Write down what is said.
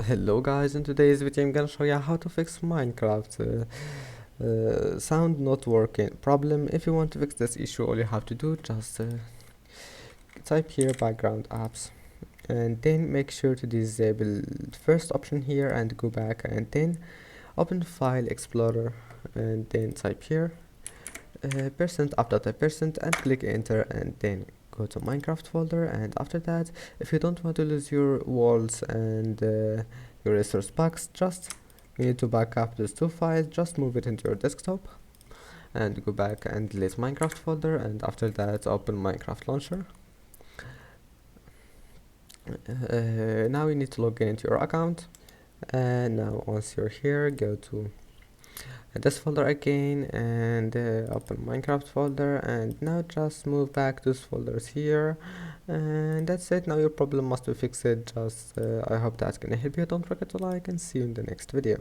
Hello guys, in today's video I'm gonna show you how to fix Minecraft sound not working problem. If you want to fix this issue, all you have to do just type here background apps and then make sure to disable the first option here and go back and then open File Explorer and then type here percent after type percent and click enter and then go to Minecraft folder. And after that, if you don't want to lose your walls and your resource packs, just you need to back up those two files, just move it into your desktop and go back and delete Minecraft folder, and after that open Minecraft launcher. Now you need to log into your account, and now once you're here, go to this folder again and open Minecraft folder, and now just move back those folders here, and that's it. Now your problem must be fixed. Just I hope that's gonna help you. Don't forget to like and see you in the next video.